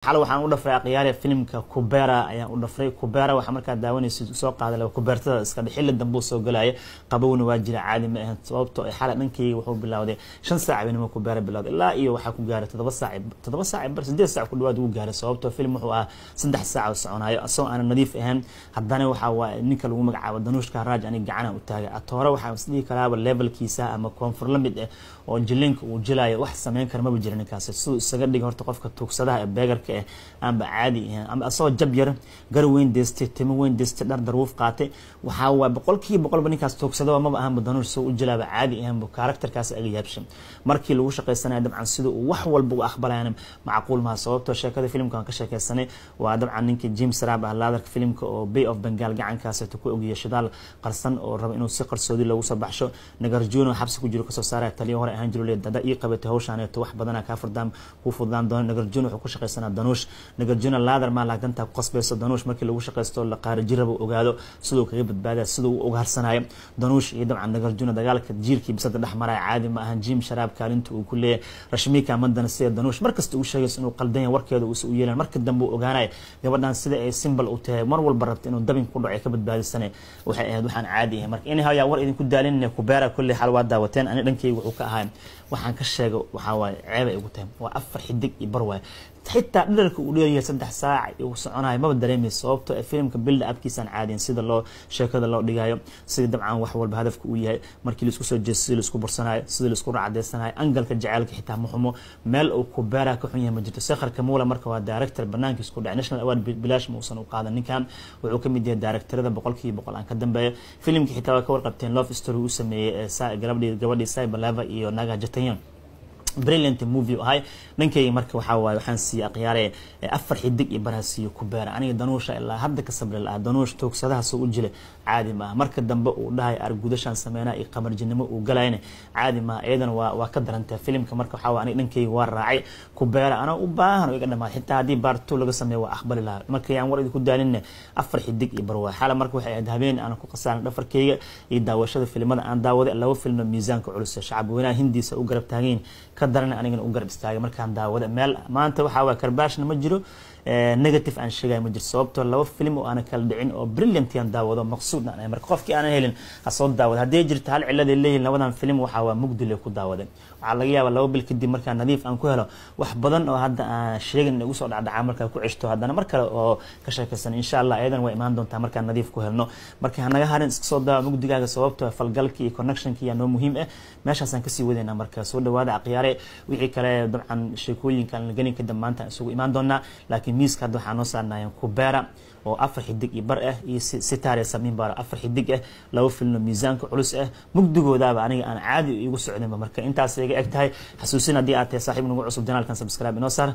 حلو waxaan u dhafray aqyaari filmka Kubera ayaan u dhafray Kubera waxa markaa daawanaysid soo qaaday Kubertada iska xilli dambe soo galay qabowna waa jira caadi ma ahan sababtoo ay xalad dhankii wuxuu bilowday 5 saac inuu Kubera bilowday ilaa iyo waxa ku gaaray 7 saac bar 8 saac ku dhawaad uu gaaray sababtoo film wuxuu ah 3 saac soconayo asoo aan nadiif ahaan haddana waxa waa ninka lagu magacaabo Danushka Raj ani gacana u taagay atoora waxa isdii kalaaba levelkiisa ama koonfur la mid ah oo jilinka uu jilayo wax sameyn kar ma jirin ninkaas soo isaga dhig horta qofka tuugsadaha ee beegarka amba caadi amba asoo jab yar gar weyn deestay timo weyn deestay dhar darwuf qaatay waxa waa boqolkiiba ninkaas tuugsada ma ahan Danush soo u jilaaba caadi ahaan karakterkaas aga yaabshan markii lagu shaqeysanayo dabcan sida uu wax walba u aqbalayaan macquul ma sababtoo sheekada filmkan ka sheekeysanay waa dabcan ninka James Raab ah laadarka filmka oo Bay of Bengal gacankaas ku ogiyo shidaal qarsan oo rabo inuu si qarsoodi lagu soo baxsho Nagarjuno xabsi ku jiro ka soo saaray taliye hore ahaan jiro leedada ii qabatay hawshan ee wax badan ka furdaan doon Nagarjuno wuxuu ku shaqeysanaa Danush Nagarjuno laadar ma laaganta qasbayso Danush markii lagu shaqeysto la qaar jirabo ogaado sidoo kaga badbaada sidoo uu ugaarsanaayo Danush iyo dabcan Nagarjuno dagaalka jiirkii bisada dhaxmaray caadi ma ahan Jim Sharaab kaalinta uu ku leeyahay Rashmika Mandana sida Danush markasta uu sheegay inuu qaldan yahay warkeeda uu soo yeelan marka dambe uu ogaanay gabadhan sida ay symbol u tahay mar walba rabto inuu dabin ku dhacay ka badbaadisanay waxay ahayd waxaan caadi ah marka in haya war idin ku daalinay Kubera kulli xal waa daawateen ani dhankayga wuxuu ka ahaa waxaan ka sheego waxa waa ceeb ay ugu tahay waa afar xidig iyo barwaay حتى درك ودير 3 ساعة وسعناي ما بدريمي صوبته فيلم كبلد أبكيسان عادين سيد الله شكل الله دقايو سيد دمعان وحول بهدفك وياه مركي لسكو سجل سيد لسكو برسناي سيد لسكو رعدي سناي أنقل كجعلك حتى محمو مال أو كبارة كحنية مجد سخر كمولا مركوا دايركتور برنامج سكو ناشونال أوارد بلاش موصن وقاعدة نكان وعكم دي دايركتور هذا بقول أن كدم بيه فيلم كحتى كور قبتين لوف ستوري وسمي قبل سايبر لافا إيو ناقا جتين brilliant movie هاي ninkay marka waxa waay waxaan sii aqyaarey afar xidig iyo barasiyo Kubera aniga Danuusha ilaa hadda ka sabr ilaa Danuush toogsadaha soo u jilay caadi ma marka dambe uu dhahay argudashan sameeyna iyo qamarjinimo uu galayna caadi ma eedan waa ka daranta filmka marka waxa waay aniga ninkay waa raacay Kubera ana u baahan iga dhamaad xitaa hadii baarto laga sameeyo waa aqbali lahaa marka yaan war idin ku daalinay afar xidig iyo barwaa xala marka waxay ahayd habeen aan ku qasaan dhafarkeyga iyo daawashada filmada aan daawaday laba film miisaanka culus shacab weynaha hindiisa u garab taageen كدرنا أنا أقرب استاجي مركان داود مال ما أنت وحاول كرباش نمجرو نيجاتيف عن شيء مجرد صوبته لو فيلم وأنا كالدعين أو بريليانت يان داود مقصود أنا مركوف كي أنا هيلن أصوت داود هدي جرت هال علة اللي لو أنا فيلم وحاول مقدر يكون داود على جيا ولا بالكدي مركان نظيف أن كهلا وحبضن وهذا شيء إنه وصل على عمل كوعشته هذا أنا مركان كشكل سنة إن شاء الله أيضا وإيمان دون تمركان نظيف كهلا مركان أنا هارن صوت دا مقدر جا صوبته فالجل كي كونكشن كي إنه مهم ماشي عشان كسي ودينا مركز صوت وهذا عقياري وحي كلا طبعا شيكوين كان لجنين كده ما أنت سوق إيمان دونا لكن ميس كده حنوصلنا يوم Kubera oo afar xidig iyo bar ah iyo sitaare sameyn bar afar xidig ah laba film miisaanka culus ah mugdigooda aniga aan caadi igu socdeen marka intaas iga eg tahay xasuusin hadii aad tahay saaxiib nagu cusub channelkan subscribe inoo saar